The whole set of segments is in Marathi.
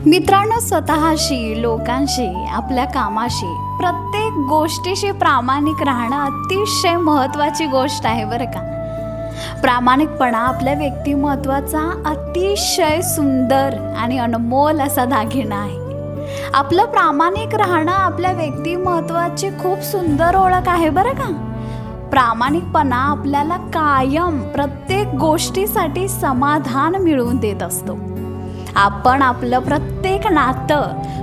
मित्रांनो, स्वतःशी, लोकांशी, आपल्या कामाशी, प्रत्येक गोष्टीशी प्रामाणिक राहणं अतिशय महत्त्वाची गोष्ट आहे बरं का. प्रामाणिकपणा आपल्या व्यक्तिमत्त्वाचा अतिशय सुंदर आणि अनमोल असा दागिना आहे. आपलं प्रामाणिक राहणं आपल्या व्यक्तिमत्त्वाची खूप सुंदर ओळख आहे बरं का. प्रामाणिकपणा आपल्याला कायम प्रत्येक गोष्टीसाठी समाधान मिळवून देत असतो. आपण आपलं प्रत्येक नातं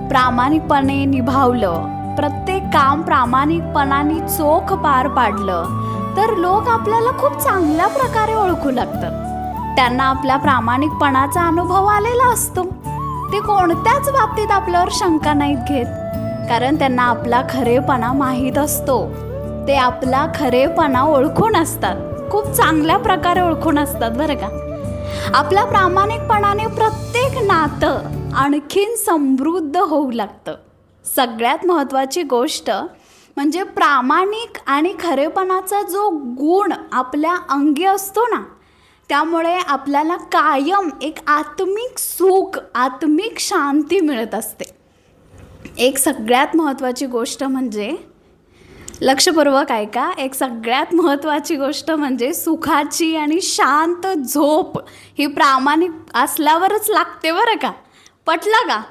प्रामाणिकपणे निभावलं, प्रत्येक काम प्रामाणिकपणाने चोख पार पाडलं तर लोक आपल्याला खूप चांगल्या प्रकारे ओळखू लागतात. त्यांना आपल्या प्रामाणिकपणाचा अनुभव आलेला असतो. ते कोणत्याच बाबतीत आपल्यावर शंका नाहीत घेत, कारण त्यांना आपला खरेपणा माहीत असतो. ते आपला खरेपणा ओळखून असतात, खूप चांगल्या प्रकारे ओळखून असतात बरं का. आपल्या प्रामाणिकपणाने प्रत्येक नातं आणखीन समृद्ध होऊ लागतं. सगळ्यात महत्त्वाची गोष्ट म्हणजे प्रामाणिक आणि खरेपणाचा जो गुण आपल्या अंगी असतो ना, त्यामुळे आपल्याला कायम एक आत्मिक सुख, आत्मिक शांती मिळत असते. एक सगळ्यात महत्त्वाची गोष्ट म्हणजे, लक्षपूर्वक ऐका, एक सगळ्यात महत्त्वाची गोष्ट म्हणजे सुखाची आणि शांत झोप ही प्रामाणिक असल्यावरच लागते बरं का. पटलं का?